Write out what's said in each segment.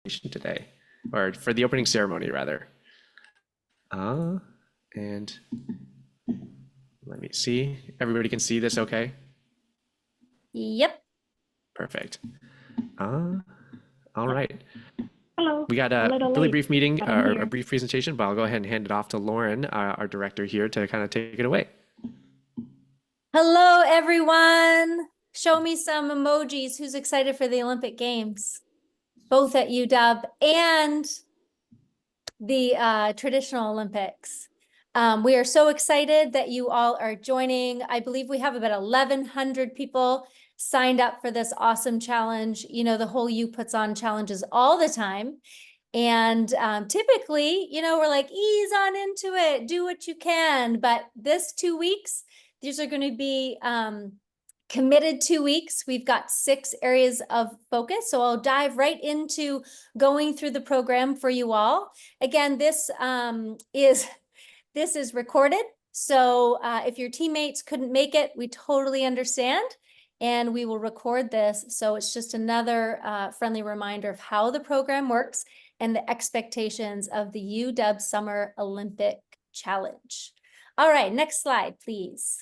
today, or for the opening ceremony, rather. And let me see. Everybody can see this okay? Yep. Perfect. All right. Hello, We got a a little really late, brief meeting, but I'm or a here. brief presentation, but I'll go ahead and hand it off to Lauren, our director here, to kind of take it away. Hello, everyone. Show me some emojis. Who's excited for the Olympic Games, both at UW and the traditional Olympics? We are so excited that you all are joining. I believe we have about 1,100 people signed up for this awesome challenge. You know, the whole U puts on challenges all the time. And typically, you know, we're like, ease on into it, do what you can. But this 2 weeks, these are going to be committed 2 weeks. We've got 6 areas of focus. So I'll dive right into going through the program for you all. Again, this is recorded. So if your teammates couldn't make it, we totally understand. And we will record this. So it's just another friendly reminder of how the program works and the expectations of the UW Summer Olympic Challenge. All right, next slide, please.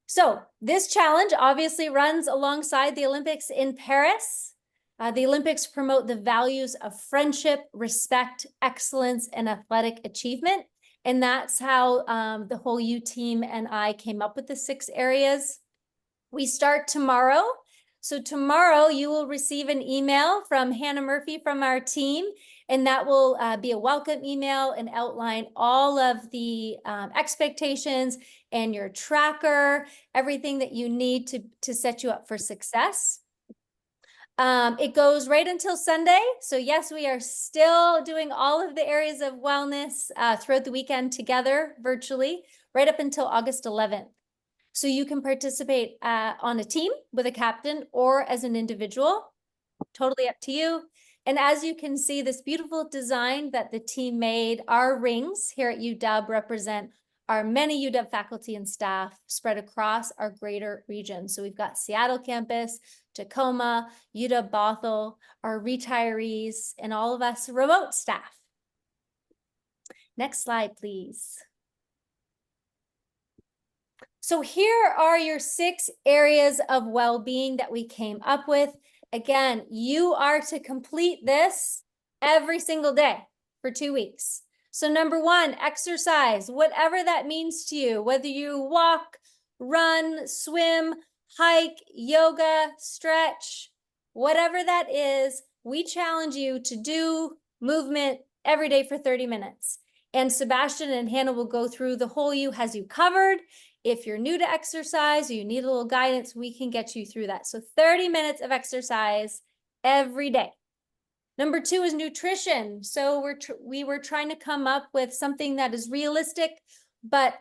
So this challenge obviously runs alongside the Olympics in Paris. The Olympics promote the values of friendship, respect, excellence, and athletic achievement. And that's how the whole U team and I came up with the 6 areas. We start tomorrow. So tomorrow you will receive an email from Hannah Murphy from our team, and that will be a welcome email and outline all of the expectations and your tracker, everything that you need to set you up for success. It goes right until Sunday. So yes, we are still doing all of the areas of wellness throughout the weekend together virtually, right up until August 11th. So you can participate on a team with a captain or as an individual, totally up to you. And as you can see, this beautiful design that the team made, our rings here at UW represent our many UW faculty and staff spread across our greater region. So we've got Seattle campus, Tacoma, UW Bothell, our retirees, and all of us remote staff. Next slide, please. So here are your 6 areas of well-being that we came up with. Again, you are to complete this every single day for 2 weeks. So number 1, exercise, whatever that means to you, whether you walk, run, swim, hike, yoga, stretch, whatever that is, we challenge you to do movement every day for 30 minutes. And Sebastian and Hannah will go through the whole U has you covered. If you're new to exercise or you need a little guidance, we can get you through that. So 30 minutes of exercise every day. Number 2 is nutrition. So we were trying to come up with something that is realistic, but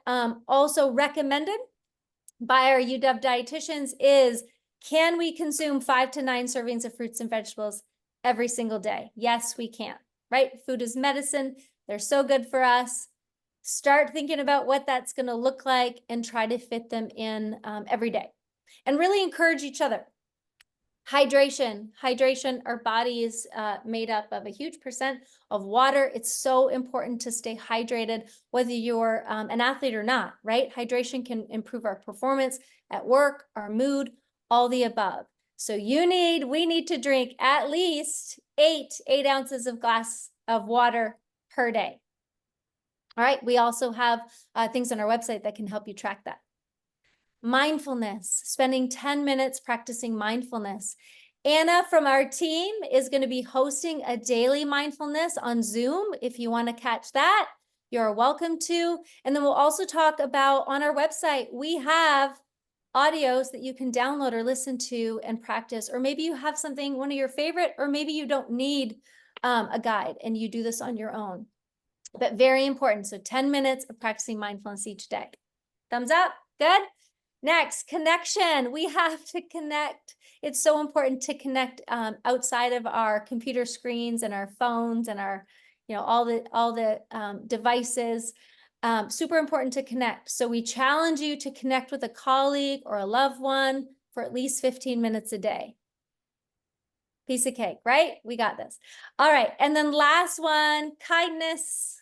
also recommended by our UW dietitians is, can we consume 5 to 9 servings of fruits and vegetables every single day? Yes, we can, right? Food is medicine. They're so good for us. Start thinking about what that's going to look like and try to fit them in every day. And really encourage each other. Hydration. Our body is made up of a huge percent of water. It's so important to stay hydrated, whether you're an athlete or not, right? Hydration can improve our performance at work, our mood, all the above. So we need to drink at least 8 ounces of glass of water per day. All right, we also have things on our website that can help you track that. Mindfulness, spending 10 minutes practicing mindfulness. Anna from our team is going to be hosting a daily mindfulness on Zoom. If you want to catch that, you're welcome to. And then we'll also talk about on our website, we have audios that you can download or listen to and practice. Or maybe you have something, one of your favorite, or maybe you don't need a guide and you do this on your own. But very important. So 10 minutes of practicing mindfulness each day. Thumbs up. Good. Next, connection. We have to connect. It's so important to connect outside of our computer screens and our phones and our, all the devices. Super important to connect. So we challenge you to connect with a colleague or a loved one for at least 15 minutes a day. Piece of cake, right? We got this. All right. And then last one, kindness.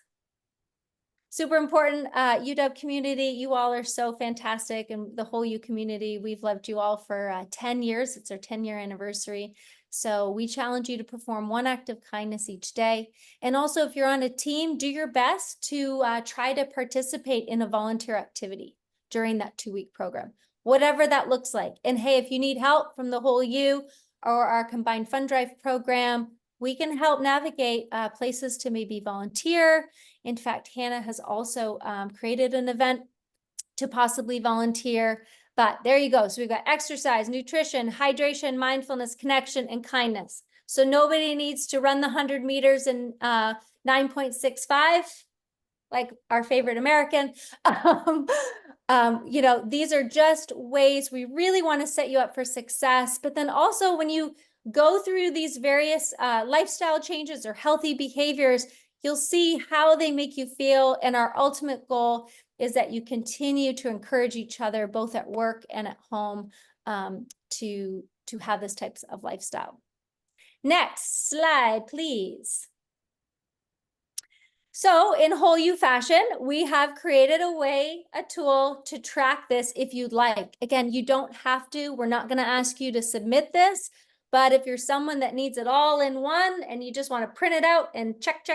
Super important. UW community, you all are so fantastic. And the whole U community, we've loved you all for 10 years. It's our 10-year anniversary. So we challenge you to perform one act of kindness each day. And also, if you're on a team, do your best to try to participate in a volunteer activity during that 2-week program, whatever that looks like. And hey, if you need help from the whole U or our combined fund drive program, we can help navigate places to maybe volunteer. In fact, Hannah has also created an event to possibly volunteer. But there you go. So we've got exercise, nutrition, hydration, mindfulness, connection, and kindness. So nobody needs to run the 100 meters in 9.65, like our favorite American. These are just ways we really want to set you up for success. But then also when you go through these various lifestyle changes or healthy behaviors, you'll see how they make you feel. And our ultimate goal is that you continue to encourage each other, both at work and at home, to have this types of lifestyle. Next slide, please. So in whole U fashion, we have created a tool to track this if you'd like. Again, you don't have to. We're not going to ask you to submit this. But if you're someone that needs it all in one and you just want to print it out and check,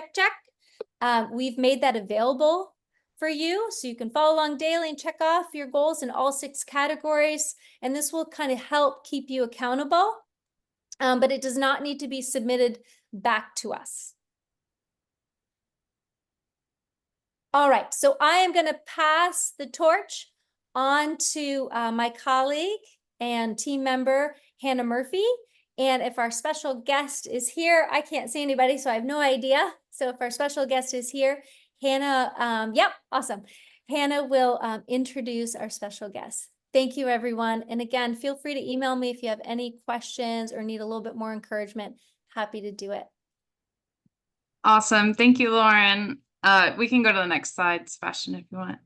we've made that available for you. So you can follow along daily and check off your goals in all 6 categories. And this will kind of help keep you accountable. But it does not need to be submitted back to us. All right, so I am going to pass the torch on to my colleague and team member, Hannah Murphy. And if our special guest is here, I can't see anybody, so I have no idea. So if our special guest is here, Hannah, yep, awesome. Hannah will introduce our special guest. Thank you, everyone. And again, feel free to email me if you have any questions or need a little bit more encouragement. Happy to do it. Awesome. Thank you, Lauren. We can go to the next slide, Sebastian, if you want.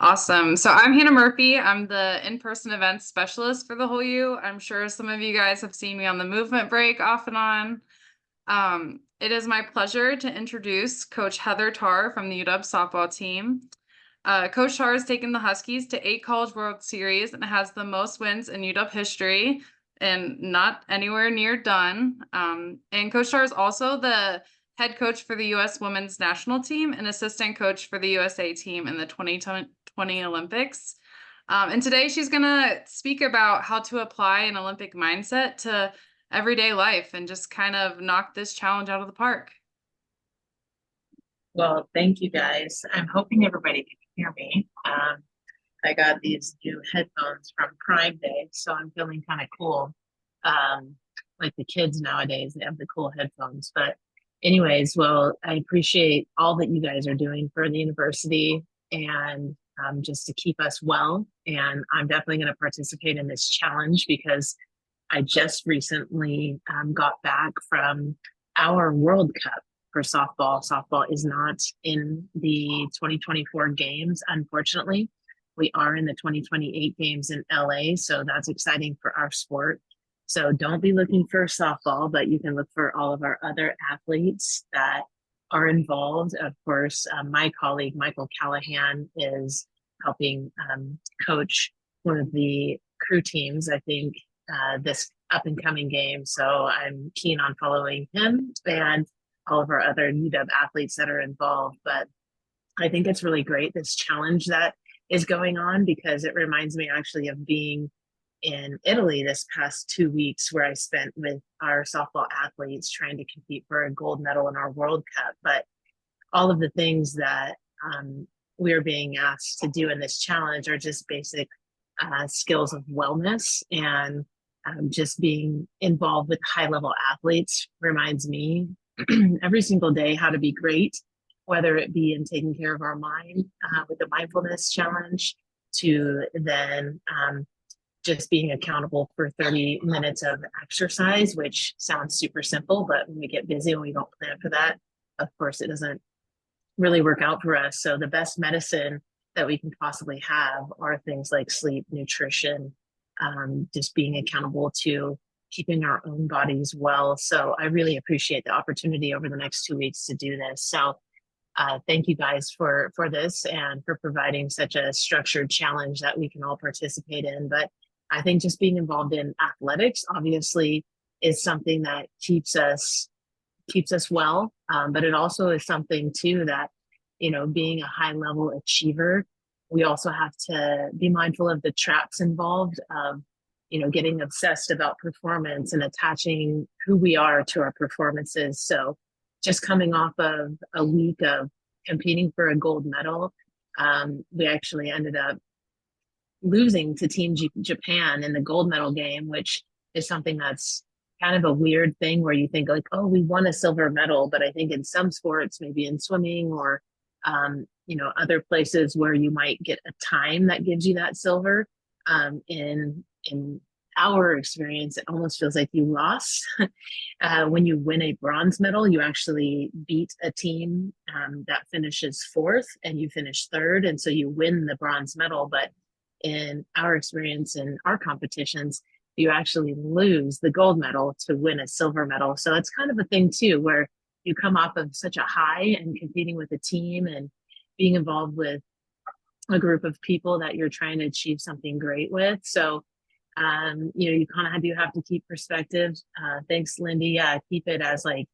Awesome. So I'm Hannah Murphy. I'm the in-person events specialist for the whole U. I'm sure some of you guys have seen me on the movement break off and on. It is my pleasure to introduce Coach Heather Tarr from the UW softball team. Coach Tarr has taken the Huskies to 8 College World Series and has the most wins in UW history and not anywhere near done. And Coach Tarr is also the head coach for the U.S. women's national team and assistant coach for the USA team in the 2020 Olympics. And today she's going to speak about how to apply an Olympic mindset to everyday life and just kind of knock this challenge out of the park. Well, thank you guys. I'm hoping everybody can hear me. I got these new headphones from Prime Day, so I'm feeling kind of cool. Like the kids nowadays, they have the cool headphones. But anyways, well, I appreciate all that you guys are doing for the university and just to keep us well. And I'm definitely going to participate in this challenge because I just recently got back from our World Cup for softball. Softball is not in the 2024 games, unfortunately. We are in the 2028 games in LA, so that's exciting for our sport. So don't be looking for softball, but you can look for all of our other athletes that are involved. Of course, my colleague, Michael Callahan, is helping coach one of the crew teams, I think, this up and coming game. So I'm keen on following him and all of our other UW athletes that are involved. But I think it's really great, this challenge that is going on, because it reminds me actually of being in Italy this past 2 weeks where I spent with our softball athletes trying to compete for a gold medal in our World Cup. But all of the things that we're being asked to do in this challenge are just basic skills of wellness, and just being involved with high-level athletes reminds me every single day how to be great, whether it be in taking care of our mind with the mindfulness challenge, to then just being accountable for 30 minutes of exercise, which sounds super simple, but when we get busy and we don't plan for that, of course, it doesn't really work out for us. So the best medicine that we can possibly have are things like sleep, nutrition, just being accountable to keeping our own bodies well. So I really appreciate the opportunity over the next 2 weeks to do this. So thank you guys for this and for providing such a structured challenge that we can all participate in. But I think just being involved in athletics obviously is something that keeps us well. But it also is something too that, you know, being a high level achiever, we also have to be mindful of the traps involved of, you know, getting obsessed about performance and attaching who we are to our performances. So just coming off of a week of competing for a gold medal, we actually ended up losing to Team Japan in the gold medal game, which is something that's kind of a weird thing where you think like, oh, we won a silver medal. But I think in some sports, maybe in swimming or, you know, other places where you might get a time that gives you that silver, in our experience, it almost feels like you lost. When you win a bronze medal, you actually beat a team that finishes fourth and you finish third. And so you win the bronze medal. But in our experience in our competitions, you actually lose the gold medal to win a silver medal. So it's kind of a thing too, where you come off of such a high and competing with a team and being involved with a group of people that you're trying to achieve something great with. So, you know, you kind of have to keep perspective. Thanks, Lindy. Yeah, keep it as like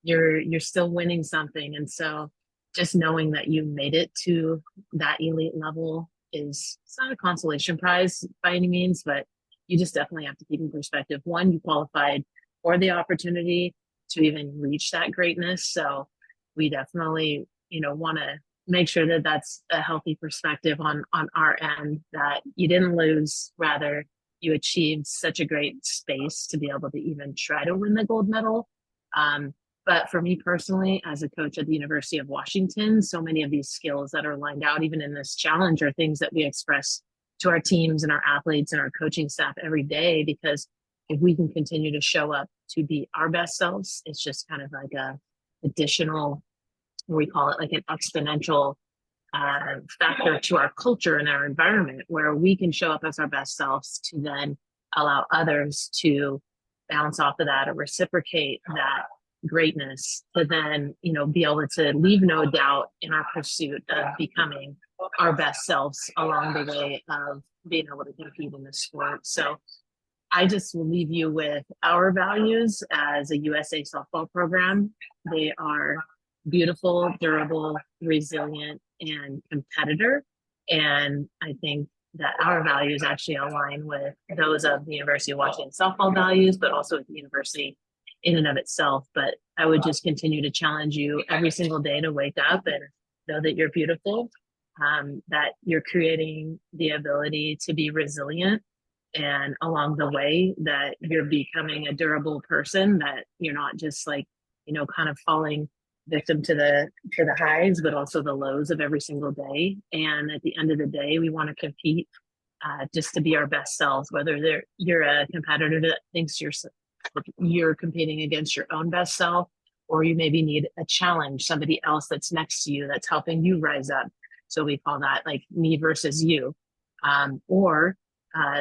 you're still winning something. And so just knowing that you made it to that elite level is, it's not a consolation prize by any means, but you just definitely have to keep in perspective. One, you qualified for the opportunity to even reach that greatness. So we definitely, you know, want to make sure that that's a healthy perspective on our end, that you didn't lose, rather you achieved such a great space to be able to even try to win the gold medal. But for me personally, as a coach at the University of Washington, so many of these skills that are lined out, even in this challenge, are things that we express to our teams and our athletes and our coaching staff every day. Because if we can continue to show up to be our best selves, it's just kind of like a additional, we call it like an exponential factor to our culture and our environment, where we can show up as our best selves to then allow others to bounce off of that or reciprocate that greatness, to then, you know, be able to leave no doubt in our pursuit of becoming our best selves along the way of being able to compete in the sport. So I just will leave you with our values as a USA softball program. They are beautiful, durable, resilient, and competitor. And I think that our values actually align with those of the University of Washington softball values, but also with the university in and of itself. But I would just continue to challenge you every single day to wake up and know that you're beautiful, that you're creating the ability to be resilient, and along the way that you're becoming a durable person, that you're not just like, you know, kind of falling victim to the highs, but also the lows of every single day. And at the end of the day, we want to compete just to be our best selves, whether you're a competitor that thinks you're competing against your own best self, or you maybe need a challenge, somebody else that's next to you that's helping you rise up. So we call that like me versus you. Or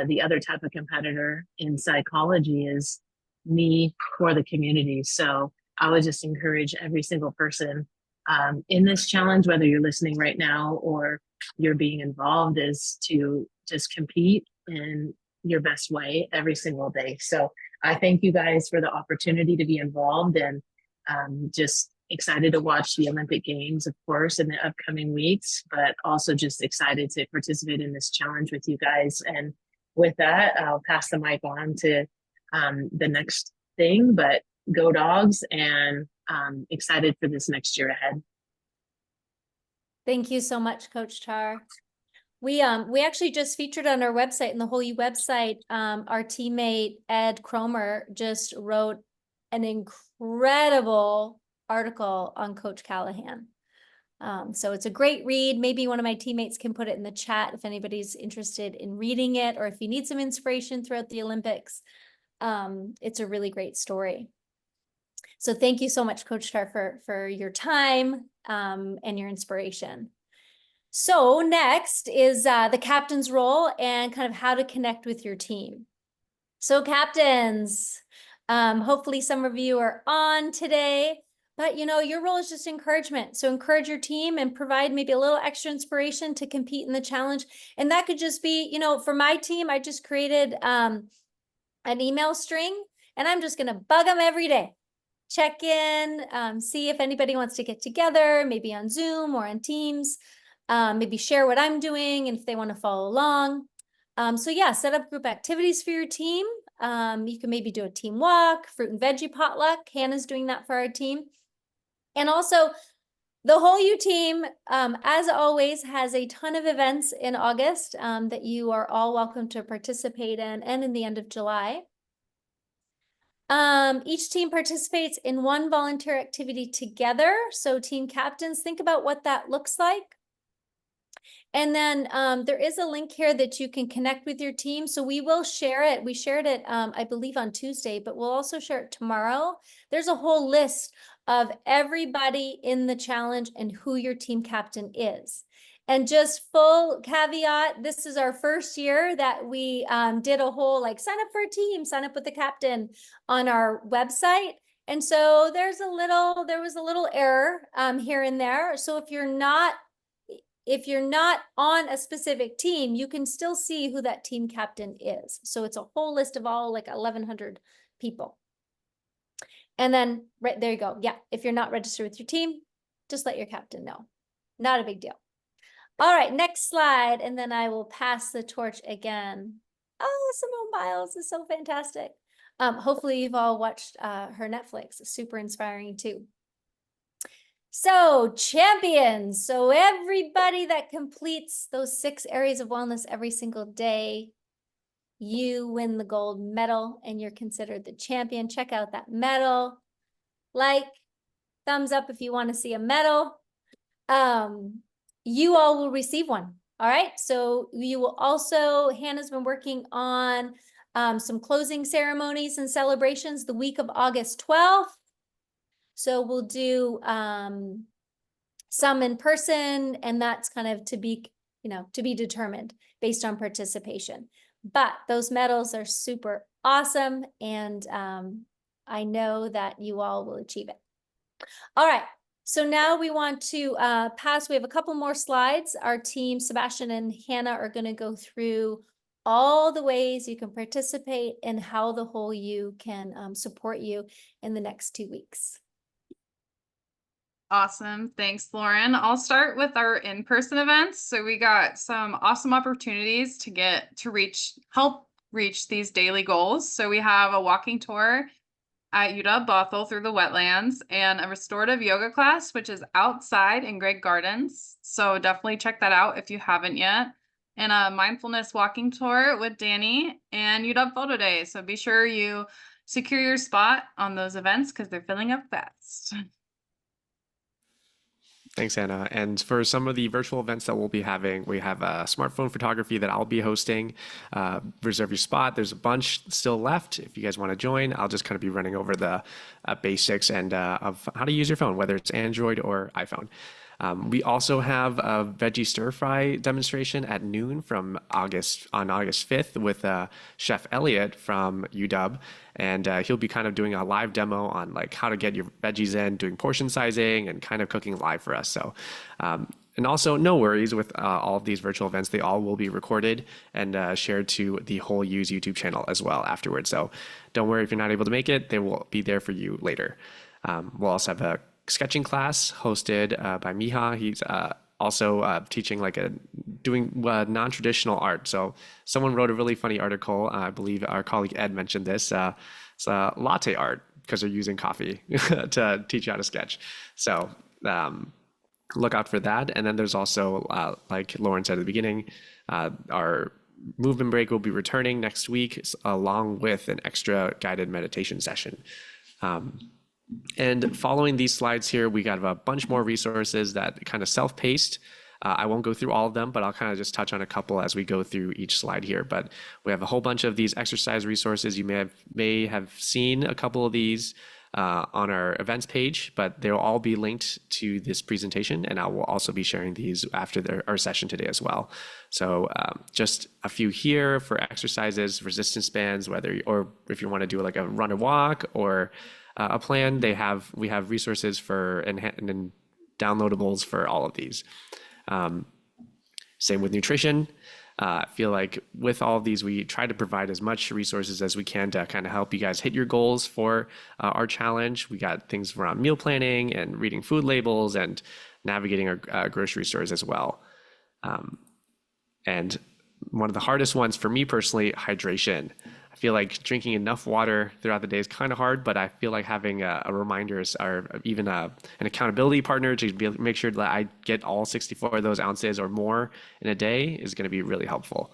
the other type of competitor in psychology is me for the community. So I would just encourage every single person in this challenge, whether you're listening right now or you're being involved, is to just compete in your best way every single day. So I thank you guys for the opportunity to be involved, and just excited to watch the Olympic Games, of course, in the upcoming weeks, but also just excited to participate in this challenge with you guys. And with that, I'll pass the mic on to the next thing, but go Dogs, and excited for this next year ahead. Thank you so much, Coach Char. We actually just featured on our website, in the Whole U website, our teammate Ed Cromer just wrote an incredible article on Coach Callahan. So it's a great read. Maybe one of my teammates can put it in the chat if anybody's interested in reading it, or if you need some inspiration throughout the Olympics. It's a really great story. So thank you so much, Coach Char, for your time and your inspiration. So next is the captain's role and kind of how to connect with your team. So captains, hopefully some of you are on today, but your role is just encouragement. So encourage your team and provide maybe a little extra inspiration to compete in the challenge. And that could just be, for my team, I just created an email string, and I'm just gonna bug them every day. Check in, see if anybody wants to get together, maybe on Zoom or on Teams, maybe share what I'm doing and if they want to follow along. So yeah, set up group activities for your team. You can maybe do a team walk, fruit and veggie potluck. Hannah's doing that for our team. And also the whole U team, as always, has a ton of events in August that you are all welcome to participate in, and in the end of July. Each team participates in one volunteer activity together. So team captains, think about what that looks like. And then there is a link here that you can connect with your team. So we will share it. We shared it, I believe, on Tuesday, but we'll also share it tomorrow. There's a whole list of everybody in the challenge and who your team captain is. And just full caveat, this is our first year that we did a whole sign up for a team, sign up with the captain on our website. And so there was a little error here and there. So if you're not on a specific team, you can still see who that team captain is. So it's a whole list of all 1,100 people. And then right there you go. Yeah, if you're not registered with your team, just let your captain know. Not a big deal. All right, next slide, and then I will pass the torch again. Oh, Simone Biles is so fantastic. Hopefully you've all watched her Netflix. It's super inspiring too. So champions, so everybody that completes those 6 areas of wellness every single day, you win the gold medal and you're considered the champion. Check out that medal. Thumbs up if you want to see a medal. You all will receive one. All right. So you will also, Hannah's been working on some closing ceremonies and celebrations the week of August 12th. So we'll do some in person, and that's kind of to be determined based on participation. But those medals are super awesome, and I know that you all will achieve it. All right. So now we want to pass. We have a couple more slides. Our team, Sebastian and Hannah, are going to go through all the ways you can participate and how the whole U can support you in the next 2 weeks. Awesome. Thanks, Lauren. I'll start with our in-person events. So we got some awesome opportunities to help reach these daily goals. So we have a walking tour at UW Bothell through the wetlands, and a restorative yoga class, which is outside in Gregg Gardens. So definitely check that out if you haven't yet. And a mindfulness walking tour with Danny and UW Photo Day. So be sure you secure your spot on those events because they're filling up fast. Thanks, Anna. And for some of the virtual events that we'll be having, we have a smartphone photography that I'll be hosting. Reserve your spot. There's a bunch still left. If you guys want to join, I'll just kind of be running over the basics and of how to use your phone, whether it's Android or iPhone. We also have a veggie stir fry demonstration at noon on August 5th with Chef Elliot from UW, and he'll be kind of doing a live demo on how to get your veggies in, doing portion sizing, and kind of cooking live for us. So, and also no worries with all of these virtual events; they all will be recorded and shared to the whole U's YouTube channel as well afterwards. So, don't worry if you're not able to make it; they will be there for you later. We'll also have a sketching class hosted by Miha. He's also teaching doing non-traditional art. So someone wrote a really funny article. I believe our colleague Ed mentioned this. It's latte art because they're using coffee to teach you how to sketch. So look out for that. And then there's also, like Lauren said at the beginning, our movement break will be returning next week along with an extra guided meditation session. And following these slides here, we got a bunch more resources that kind of self-paced. I won't go through all of them, but I'll kind of just touch on a couple as we go through each slide here. But we have a whole bunch of these exercise resources. You may have seen a couple of these on our events page, but they'll all be linked to this presentation, and I will also be sharing these after our session today as well. So just a few here for exercises, resistance bands, or if you want to do like a run or walk or a plan, we have resources for and downloadables for all of these. Same with nutrition. I feel like with all of these, we try to provide as much resources as we can to kind of help you guys hit your goals for our challenge. We got things around meal planning and reading food labels and navigating our grocery stores as well. And one of the hardest ones for me personally, hydration. I feel like drinking enough water throughout the day is kind of hard, but I feel like having a reminder or even an accountability partner to make sure that I get all 64 of those ounces or more in a day is going to be really helpful.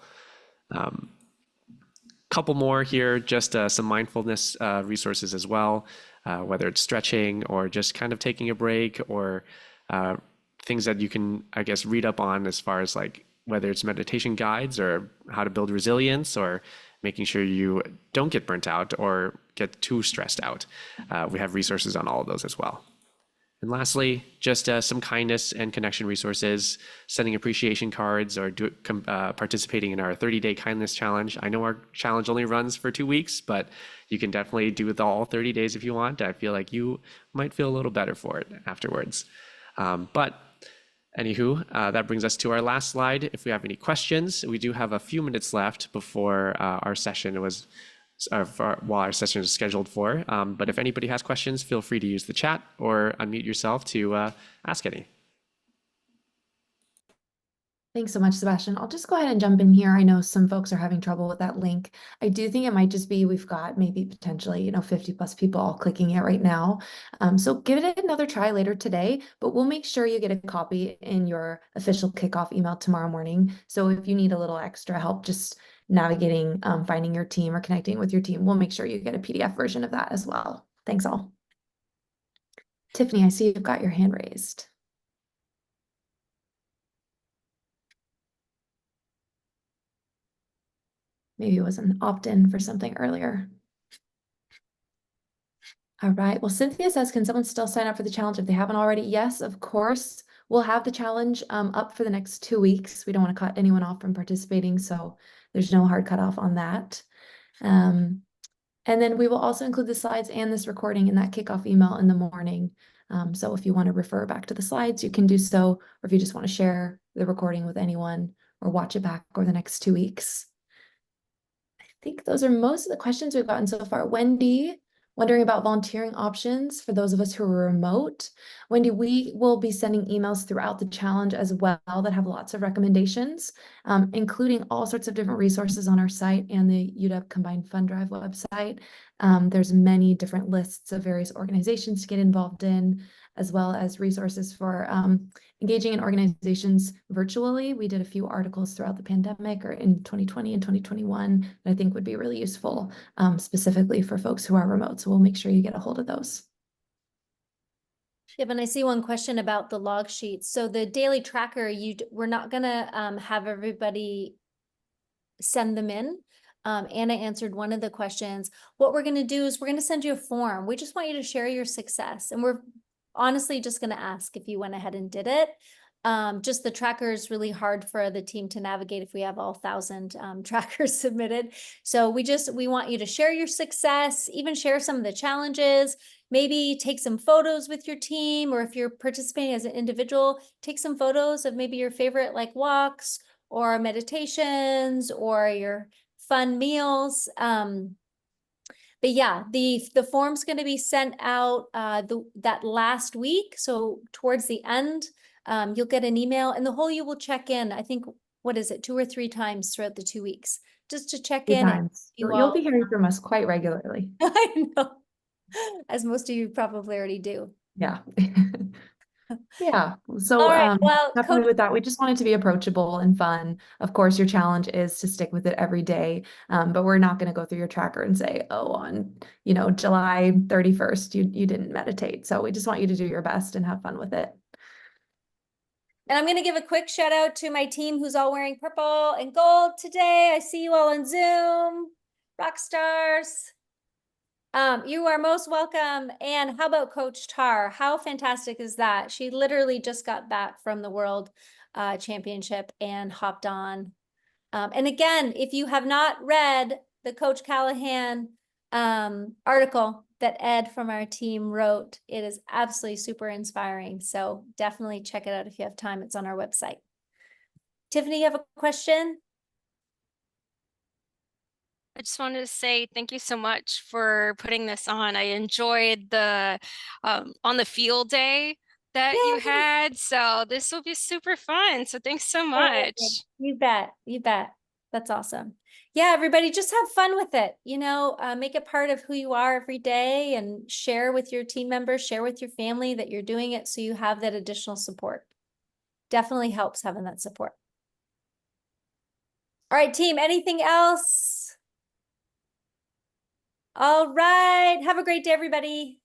Couple more here, just some mindfulness resources as well, whether it's stretching or just kind of taking a break or things that you can, I guess, read up on as far as like whether it's meditation guides or how to build resilience or making sure you don't get burnt out or get too stressed out. We have resources on all of those as well. And lastly, just some kindness and connection resources, sending appreciation cards or participating in our 30-day kindness challenge. I know our challenge only runs for 2 weeks, but you can definitely do it all 30 days if you want. I feel like you might feel a little better for it afterwards. But anywho, that brings us to our last slide. If we have any questions, we do have a few minutes left before our session while our session is scheduled for. But if anybody has questions, feel free to use the chat or unmute yourself to ask any. Thanks so much, Sebastian. I'll just go ahead and jump in here. I know some folks are having trouble with that link. I do think it might just be we've got maybe potentially 50 plus people all clicking it right now. So give it another try later today, but we'll make sure you get a copy in your official kickoff email tomorrow morning. So if you need a little extra help just navigating, finding your team or connecting with your team, we'll make sure you get a PDF version of that as well. Thanks all. Tiffany, I see you've got your hand raised. Maybe it was an opt-in for something earlier. All right. Well, Cynthia says, can someone still sign up for the challenge if they haven't already? Yes, of course. We'll have the challenge up for the next 2 weeks. We don't want to cut anyone off from participating, so there's no hard cutoff on that. And then we will also include the slides and this recording in that kickoff email in the morning. So if you want to refer back to the slides, you can do so, or if you just want to share the recording with anyone or watch it back over the next 2 weeks. I think those are most of the questions we've gotten so far. Wendy, wondering about volunteering options for those of us who are remote. Wendy, we will be sending emails throughout the challenge as well that have lots of recommendations, including all sorts of different resources on our site and the UW Combined Fund Drive website. There's many different lists of various organizations to get involved in, as well as resources for engaging in organizations virtually. We did a few articles throughout the pandemic or in 2020 and 2021 that I think would be really useful, specifically for folks who are remote. So we'll make sure you get a hold of those. Yep, and I see one question about the log sheets. So the daily tracker, we're not gonna have everybody send them in. Anna answered one of the questions. What we're gonna do is we're gonna send you a form. We just want you to share your success, and we're honestly just going to ask if you went ahead and did it. Just the tracker is really hard for the team to navigate if we have all 1,000 trackers submitted. So we want you to share your success, even share some of the challenges, maybe take some photos with your team, or if you're participating as an individual, take some photos of maybe your favorite like walks or meditations or your fun meals. But yeah, the form's going to be sent out that last week. So towards the end, you'll get an email, and the whole you will check in. I think, what is it, 2 or 3 times throughout the 2 weeks, just to check in. Times. You'll be hearing from us quite regularly. I know, as most of you probably already do. Yeah. Yeah. So all right, well, definitely with that, we just want it to be approachable and fun. Of course, your challenge is to stick with it every day. But we're not going to go through your tracker and say, oh, on July 31st, you didn't meditate. So we just want you to do your best and have fun with it. And I'm going to give a quick shout out to my team who's all wearing purple and gold today. I see you all on Zoom. Rock stars. You are most welcome. And how about Coach Tar? How fantastic is that? She literally just got back from the World Championship and hopped on. And again, if you have not read the Coach Callahan article that Ed from our team wrote, it is absolutely super inspiring. So definitely check it out if you have time. It's on our website. Tiffany, you have a question? I just wanted to say thank you so much for putting this on. I enjoyed the on the field day that you Yay! had. So this will be super fun. So thanks so much. You bet. You bet. That's awesome. Yeah, everybody, just have fun with it. You know, make it part of who you are every day and share with your team members, share with your family that you're doing it so you have that additional support. Definitely helps having that support. All right, team, anything else? All right. Have a great day, everybody.